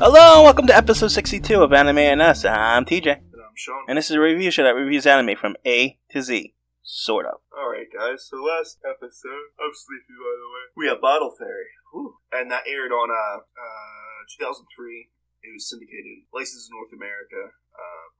Hello, and welcome to episode 62 of Anime and Us. I'm TJ. And I'm Sean. And this is a review show that reviews anime from A to Z. Sort of. Alright, guys, so last episode, I'm sleepy by the way, we have Bottle Fairy. Whew. And that aired on 2003. It was syndicated, licensed in North America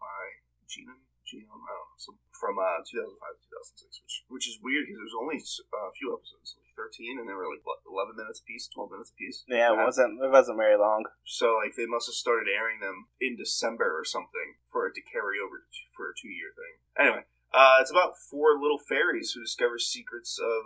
by Genome, I don't know, from 2005 to 2006, which is weird because there was only a few episodes, like 13, and they were like, what, 11 minutes a piece, 12 minutes a piece? Yeah, it wasn't very long. So, like, they must have started airing them in December or something for it to carry over for a 2-year thing. Anyway, it's about 4 little fairies who discover secrets of,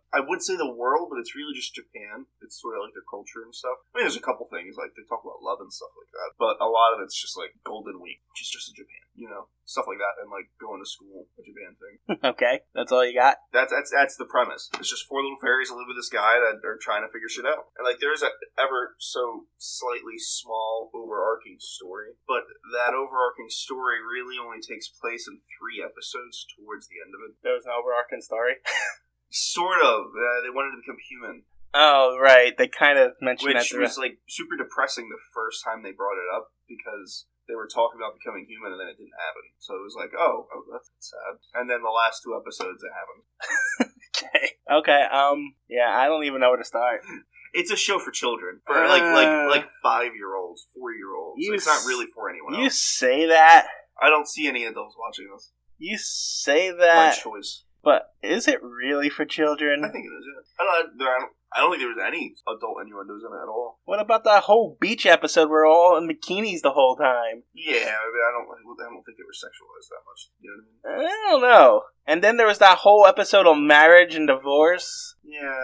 I would say the world, but it's really just Japan. It's sort of like their culture and stuff. I mean, there's a couple things, like, they talk about love and stuff like that, but a lot of it's just, like, Golden Week, which is just in Japan, you know? Stuff like that, and, like, going to school, a Japan thing. Okay, that's all you got? That's the premise. It's just 4 little fairies that live with this guy that are trying to figure shit out. And, like, there's a ever so slightly small overarching story, but that overarching story really only takes place in 3 episodes towards the end of it. There was an overarching story? Sort of. They wanted to become human. Oh, right. They kind of mentioned that. Which was, like, super depressing the first time they brought it up, because they were talking about becoming human, and then it didn't happen. So it was like, oh, that's sad. And then the last 2 episodes, it happened. Okay, yeah, I don't even know where to start. It's a show for children. For, like 5-year-olds, 4-year-olds. It's not really for anyone else. You say that? I don't see any adults watching this. You say that? My choice. But is it really for children? I think it is, yeah. I don't think there was any adult innuendos in it at all. What about that whole beach episode where we're all in bikinis the whole time? Yeah, I don't think they were sexualized that much. You know what I mean? I don't know. And then there was that whole episode on marriage and divorce. Yeah,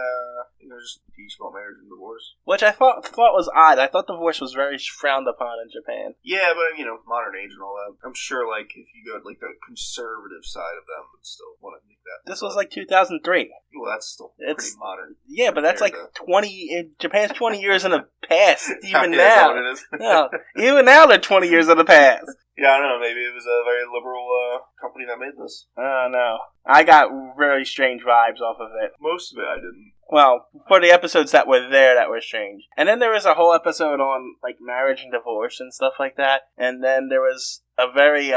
just teach about marriage and divorce. Which I thought was odd. I thought divorce was very frowned upon in Japan. Yeah, but, modern age and all that. I'm sure, like, if you go to, like, the conservative side of them would still want to make that. This was, like, 2003. Well, that's still pretty modern. Yeah, but that's, like, 20... Japan's 20 years in the past, even now. That's what it is. No, even now they're 20 years in the past. Yeah, I don't know. Maybe it was a very liberal company that made this. I don't know. I got very strange vibes off of it. Most of it, I didn't. Well, for the episodes that were there, that were strange. And then there was a whole episode on, like, marriage and divorce and stuff like that. And then there was a very,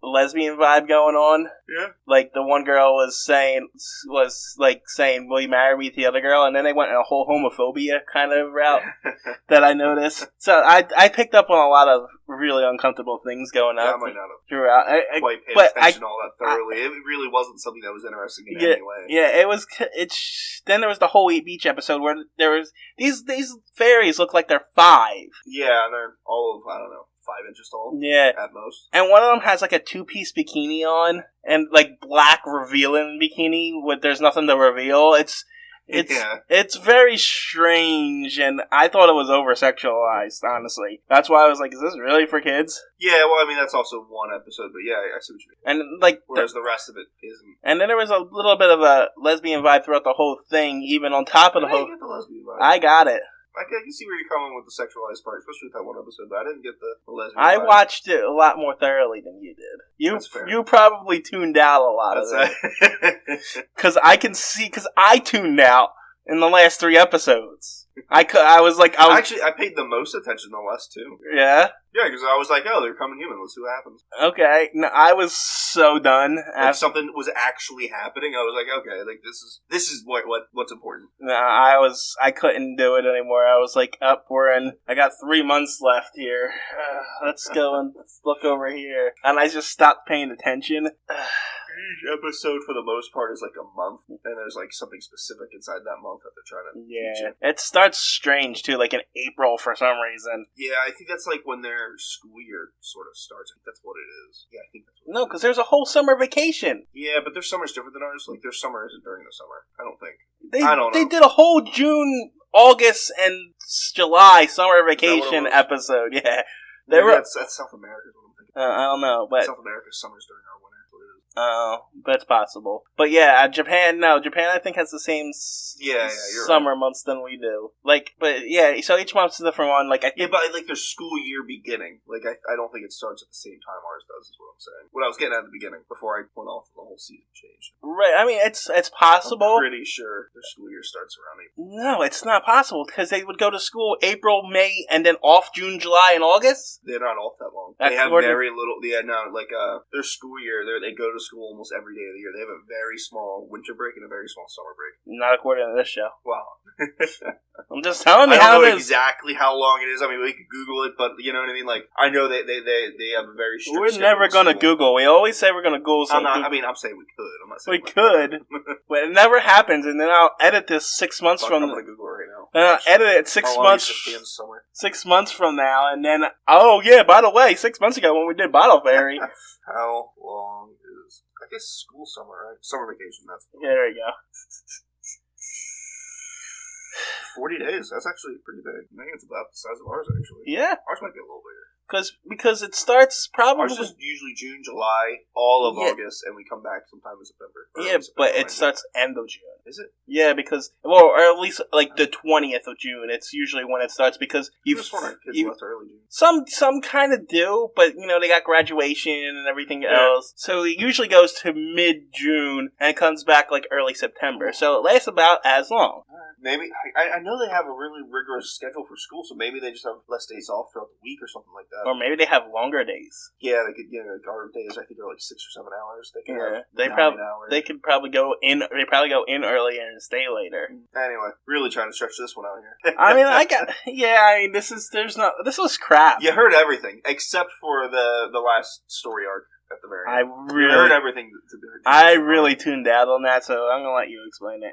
lesbian vibe going on. Yeah. Like, the one girl was saying, will you marry me to the other girl? And then they went in a whole homophobia kind of route that I noticed. So I picked up on a lot of really uncomfortable things going on. Yeah, I might not have throughout. quite paid attention to all that thoroughly. It really wasn't something that was interesting in any way. Yeah, it was. Then there was the whole beach episode where there was these fairies look like they're 5. Yeah, and they're all of, I don't know, 5 inches tall. Yeah, at most. And one of them has like a 2-piece bikini on and like black revealing bikini with there's nothing to reveal. It's very strange, and I thought it was over-sexualized, honestly. That's why I was like, is this really for kids? Yeah, well, I mean, that's also one episode, but yeah, I see what you mean. And, like... Whereas the rest of it isn't. And then there was a little bit of a lesbian vibe throughout the whole thing, even on top of the whole... I didn't get the lesbian vibe. I got it. I can see where you're coming with the sexualized part, especially with that one episode, but I didn't get the lesbian I vibe. watched it a lot more thoroughly than you did. You probably tuned out a lot of it. Because I tuned out in the last 3 episodes. I paid the most attention the last 2. Yeah? Yeah, because I was like, oh, they're coming human, let's see what happens. Okay, no, I was so done. If something was actually happening, I was like, okay, like, this is what's important. No, I couldn't do it anymore. I was like, I got 3 months left here. Let's go and look over here. And I just stopped paying attention. Each episode, for the most part, is like a month, and there's like something specific inside that month that they're trying to teach you. It starts strange, too, like in April for some reason. Yeah, I think that's like when their school year sort of starts. I think that's what it is. Yeah, I think that's what it is. No, because there's a whole summer vacation. Yeah, but their summer's different than ours. Like, their summer isn't during the summer. I don't think. I don't know. They did a whole June, August, and July summer vacation episode. Yeah. That's South America. What I'm thinking. I don't know, but South America's summer's during our winter. That's possible. But yeah, Japan I think has the same summer months than we do. So each month's a different one. But their school year beginning. I don't think it starts at the same time ours does, is what I'm saying. What I was getting at the beginning, before I went off the whole season change. Right, I mean, it's possible. I'm pretty sure their school year starts around April. No, it's not possible, because they would go to school April, May, and then off June, July, and August? They're not off that long. They have very little, their school year, they go to school almost every day of the year. They have a very small winter break and a very small summer break. Not according to this show. Wow. I'm just telling you how it is. I don't know exactly how long it is. I mean, we could Google it, but you know what I mean? I know they have a very strict We're never going to Google. We always say we're going to Google something. I'm saying we could. I'm not saying we could. But it never happens, and then I'll edit this 6 months from... I'm going to Google it right now. And I'll edit it 6 months from now, and then... Oh, yeah, by the way, 6 months ago when we did Bottle Fairy... How long is... I guess school summer, right? Summer vacation, that's... Yeah, there you go. 40 days. That's actually pretty big. I think it's about the size of ours, actually. Yeah. Ours might be a little bigger. Because it starts probably... Ours is usually June, July, all of August, and we come back sometime in September. Yeah, but it starts end of June. Is it? Yeah, because... Well, or at least, the 20th of June. It's usually when it starts, because you... Just want our kids left early June. Some kind of do, but, they got graduation and everything else. So it usually goes to mid-June, and it comes back, early September. So it lasts about as long. Maybe. I know they have a really rigorous schedule for school, so maybe they just have less days off throughout the week or something like that. Or maybe they have longer days. Yeah, they could. Our days I think are 6 or 7 hours. They can have 9 hours. They could probably go in. They probably go in earlier and stay later. Anyway, really trying to stretch this one out here. I mean, this was crap. You heard everything except for the last story arc. At the very end. I heard everything. I really tuned out on that, so I'm gonna let you explain it.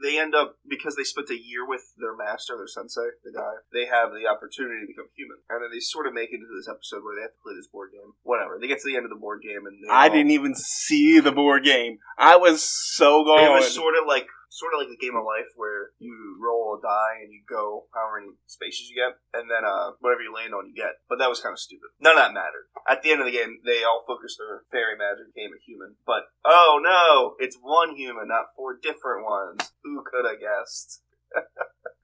They end up, because they spent a year with their master, their sensei, the guy, they have the opportunity to become human. And then they sort of make it into this episode where they have to play this board game. Whatever. They get to the end of the board game and I didn't even see the board game. I was so gone. It was sort of like the game of life where you roll a die and you go however many spaces you get, and then whatever you land on you get. But that was kind of stupid. None of that mattered. At the end of the game, they all focused their fairy magic, became a human. But, oh no, it's one human, not 4 different ones. Who could have guessed?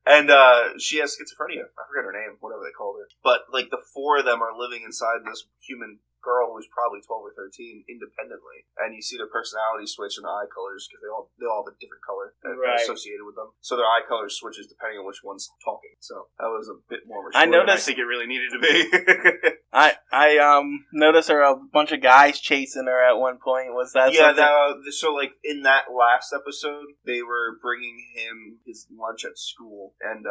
And she has schizophrenia. I forget her name, whatever they called her. But, the 4 of them are living inside this human girl who's probably 12 or 13 independently, and you see their personality switch in the eye colors because they all have a different color associated with them, so their eye color switches depending on which one's talking. So that was a bit more mature than I think it really needed to be. I noticed there were a bunch of guys chasing her at one point. Was that something? So in that last episode they were bringing him his lunch at school, and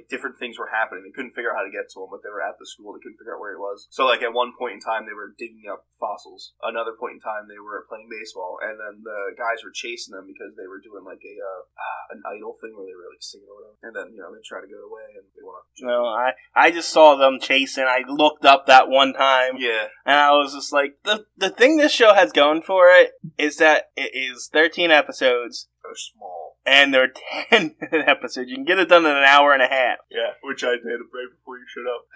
different things were happening. They couldn't figure out how to get to him, but they were at the school. They couldn't figure out where he was. So at one point in time they were digging up fossils. Another point in time they were playing baseball, and then the guys were chasing them because they were doing an idol thing where they were singing or whatever, and then they try to go away and they want to. No, I just saw them chasing. I looked up that one time, and I was just like, the thing this show has going for it is that it is 13 episodes. They're small. And they're 10 episodes. You can get it done in an hour and a half. Yeah, which I did right before you showed up.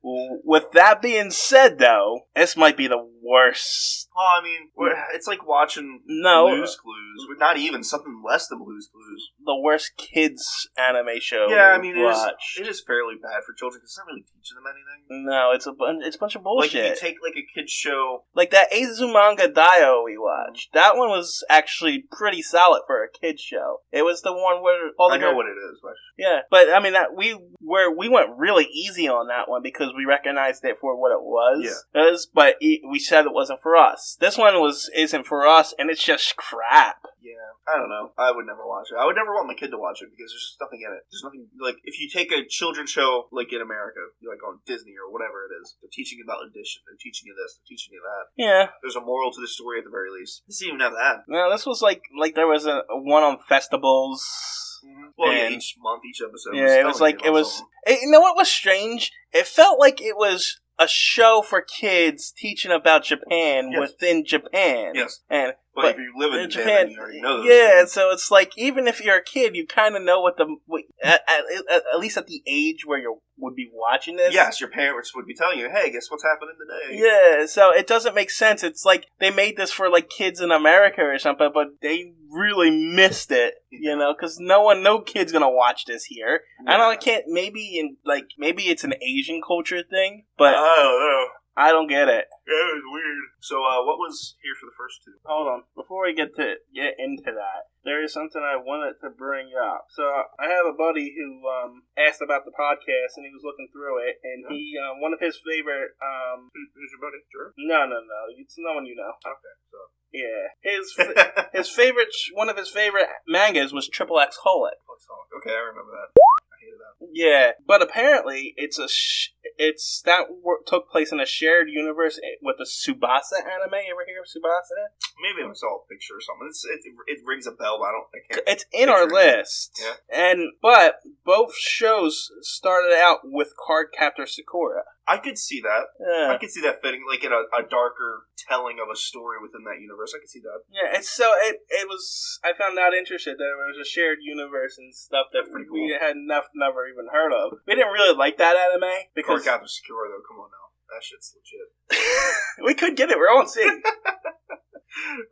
With that being said, though, this might be the worst. Well, I mean, it's like watching Blue's Clues. Not even, something less than Blue's Clues. The worst kids anime show. Yeah, I mean, it is fairly bad for children because it's not really teaching them anything. No, it's a bunch of bullshit. If you take a kid's show, like that Azumanga Daioh we watched, that one was actually pretty solid for a kid's show. It was the one where I know what it is, but yeah, but I mean that we went really easy on that one because we recognized it for what it was. Yeah. But we said it wasn't for us. This one isn't for us, and it's just crap. Yeah, I don't know. I would never watch it. I would never want my kid to watch it because there's just nothing in it. There's nothing if you take a children's show in America, on Disney or whatever it is, they're teaching you about addition, they're teaching you this, they're teaching you that. Yeah. There's a moral to the story at the very least. This didn't even have that. No, this was like there was a one on festivals. Mm-hmm. Well, each month, each episode. Yeah, it was. You know what was strange? It felt like it was a show for kids teaching about Japan within Japan. Yes. And But if you live in Japan, you already know those things. So it's like, even if you're a kid, you kind of know at least at the age where you would be watching this. Yes, your parents would be telling you, hey, guess what's happening today? Yeah, so it doesn't make sense. It's like they made this for like kids in America or something, but they really missed it, because no kid's gonna watch this here. Yeah. Maybe it's an Asian culture thing, but I don't know. I don't get it. Yeah, it was weird. So, what was here for the first two? Hold on. Before we get into that, there is something I wanted to bring up. So, I have a buddy who asked about the podcast, and he was looking through it, and he one of his favorite Who's your buddy? Sure. No. It's no one you know. Okay, so. Yeah, his favorite, one of his favorite mangas was Triple X Holic. Okay, I remember that. I hated that. Yeah, but apparently took place in a shared universe with the Tsubasa anime. You ever hear of Tsubasa? Maybe I saw a picture or something. It rings a bell, but I can't. It's in our list. Yeah. But both shows started out with Cardcaptor Sakura. I could see that. Yeah. I could see that fitting, like in a darker telling of a story within that universe. I could see that. Yeah, it was. I found that interesting that it was a shared universe and stuff that we had never even heard of. We didn't really like that anime because Cardcaptor Sakura, though. Come on now, that shit's legit. We could get it. We're on C.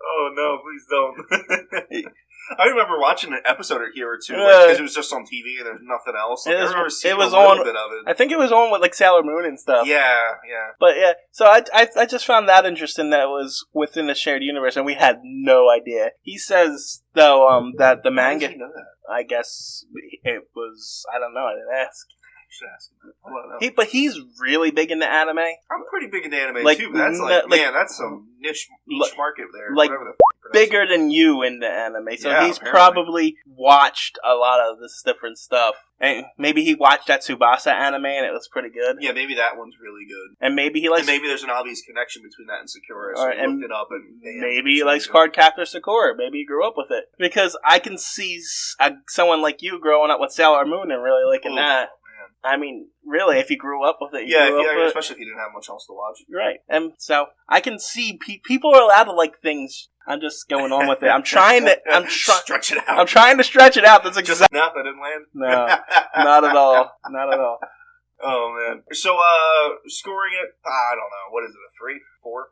Oh no! Please don't. I remember watching an episode here or two because it was just on TV and there's nothing else. Like, I remember seeing a little bit of it. I think it was on with like Sailor Moon and stuff. Yeah. But yeah, so I just found that interesting that it was within the shared universe and we had no idea. He says though that the manga. How did you know that? I guess it was. I don't know. I didn't ask. You should ask him that. But he's really big into anime. I'm pretty big into anime like, too. But that's that's some niche market there. Like whatever the bigger than you into anime. So he's apparently. probably watched a lot of this different stuff. And maybe he watched that Tsubasa anime and it was pretty good. Yeah, maybe that one's really good. And maybe he likes. And maybe there's an obvious connection between that and Sakura. So he looked it up and maybe he likes Cardcaptor Sakura. Maybe he grew up with it because I can see someone like you growing up with Sailor Moon and really liking that. I mean, really, if you grew up with it, especially if you didn't have much else to watch. Right. And so I can see people are allowed to like things. I'm just going on with it. I'm trying to stretch it out. I'm trying to stretch it out. That's exactly. No, that didn't land. No, not at all. Not at all. Oh man. So scoring it, I don't know. What is it? A 3, 4?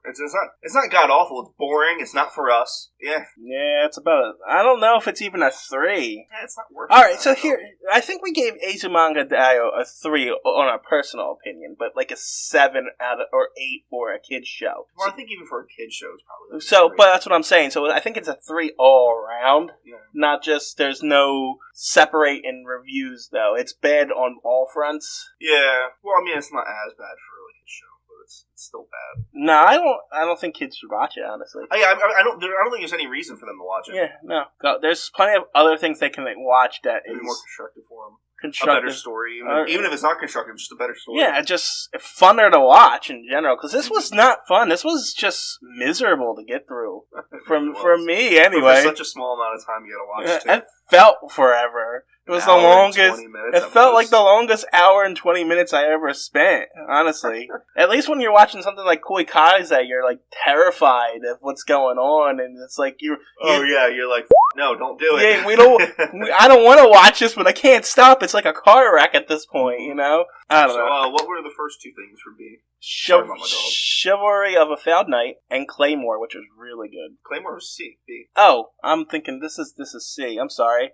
It's not god awful. It's boring. It's not for us. Yeah. Yeah, it's about it. I don't know if it's even a 3. Yeah, it's not worth. All right, so here I think we gave Azumanga Daioh a 3 on our personal opinion, but like a 7 or 8 for a kids show. Well, I think even for a kids show, it's probably. So, but that's what I'm saying. So I think it's a 3 all around. Yeah. Not just there's no separate in reviews though. It's bad on all fronts. Yeah. Well, I mean, it's not as bad for a kids show. It's still bad. No, I don't think kids should watch it. Honestly, I don't think there's any reason for them to watch it. Yeah, no. There's plenty of other things they can watch that maybe more constructive for them. A better story, even if it's not constructive, just a better story. Yeah, just funner to watch in general. Because this was not fun. This was just miserable to get through. For me, anyway. For such a small amount of time, you gotta watch. It felt forever. It was the longest. It felt like the longest hour and 20 minutes I ever spent. Honestly, at least when you're watching something like Koi Kaze, you're like terrified of what's going on, and it's like you're like, no, don't do it. Yeah, I don't want to watch this, but I can't stop. It's like a car wreck at this point, you know. I don't know. What were the first two things for B? Chivalry of a Failed Knight and Claymore, which was really good. Claymore was C. B. Oh, I'm thinking this is C. I'm sorry.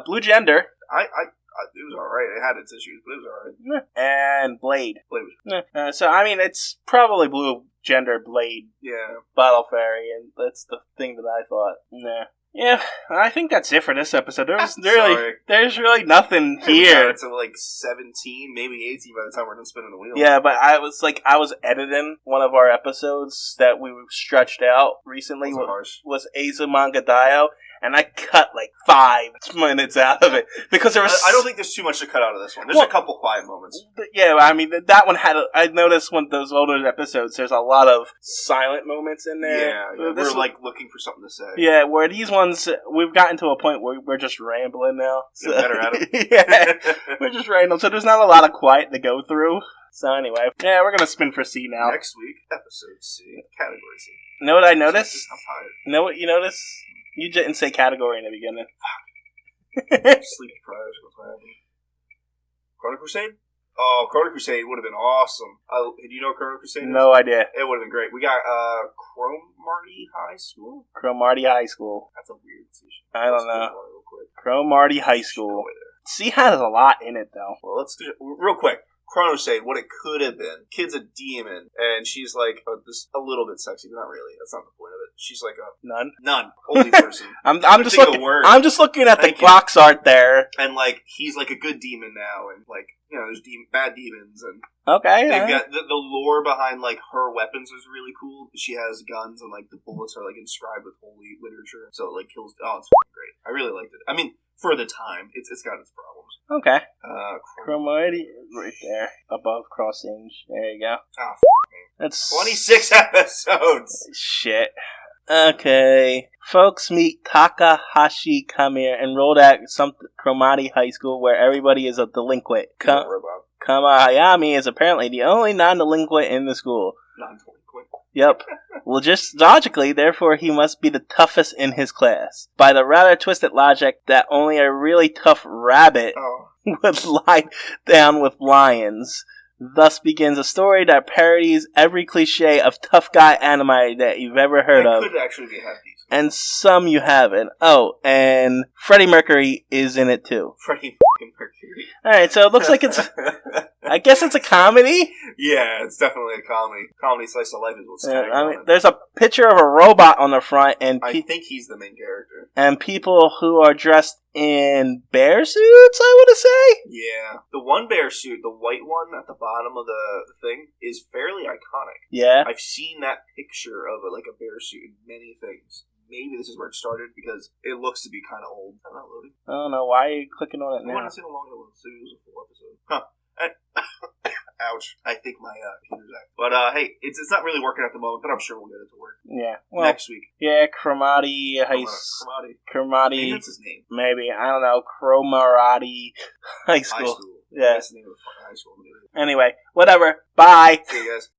Blue Gender. It was alright. It had its issues, but it was alright. And Blade. Blade was so, I mean, it's probably Blue Gender, Blade, Battle Fairy, and that's the thing that I thought. Nah. Yeah, I think that's it for this episode. There's really nothing here. It's like 17, maybe 18 by the time we're done spinning the wheel. Yeah, but I was editing one of our episodes that we stretched out recently. Was Azumanga Daioh. And I cut like 5 minutes out of it because there was. I don't think there's too much to cut out of this one. There's a couple quiet moments. Yeah, I mean that one had. I noticed when those older episodes, there's a lot of silent moments in there. Yeah. We're like looking for something to say. Yeah, where these ones, we've gotten to a point where we're just rambling now. So. You're better at it. Yeah, we're just rambling. So there's not a lot of quiet to go through. So anyway, yeah, we're gonna spin for C now. Next week, episode C, category C. You know what I noticed? I'm tired. You know what you noticed? You didn't say category in the beginning. Sleep deprived. What's happening? Chrono Crusade? Oh, Chrono Crusade would have been awesome. Do you know what Chrono Crusade is? No idea. It would have been great. We got Cromartie High School? Cromartie High School. That's a weird decision. I don't know. Cromartie High School. C has a lot in it, though. Well, let's do it real quick. Chrono Crusade, what it could have been. Kid's a demon, and she's like a little bit sexy, but not really. That's not the point of it. She's like a none only person. I'm just looking. I'm just looking at the box art there, and like he's like a good demon now, and like there's bad demons, and okay, they've got the lore behind like her weapons is really cool. She has guns, and like the bullets are like inscribed with holy literature, so it like kills. Oh, it's great. I really liked it. I mean, for the time, it's got its problems. Okay. Cromartie right there above Crossrange. There you go. Oh, that's 26 episodes. Shit. Okay. Folks meet Takahashi Kamir enrolled at some Cromartie High School where everybody is a delinquent. Kamahayami is apparently the only non-delinquent in the school. Non-delinquent. Yep. Logically, therefore, he must be the toughest in his class. By the rather twisted logic that only a really tough rabbit would lie down with lions. Thus begins a story that parodies every cliche of tough guy anime that you've ever heard of. It could actually be happy. And some you haven't. Oh, and Freddie Mercury is in it too. Freddie Mercury. Alright, so it looks like it's... I guess it's a comedy? Yeah, it's definitely a comedy. Comedy slice of life is what's kind of I mean, there's a picture of a robot on the front, and... I think he's the main character. And people who are dressed in bear suits, I want to say? Yeah. The one bear suit, the white one at the bottom of the thing, is fairly iconic. Yeah? I've seen that picture of a bear suit in many things. Maybe this is where it started because it looks to be kind of old. I'm not loading. I don't know. Why are you clicking on it now? I want to see how long it was. So it was a full episode. Huh. Ouch. I think my computer's out. But hey, it's not really working at the moment, but I'm sure we'll get it to work. Yeah. Well, next week. Yeah, Cromartie High School. Maybe that's his name. Maybe. I don't know. Cromartie High School. Yeah. That's the name of the high school. Anyway, whatever. Bye. See you guys.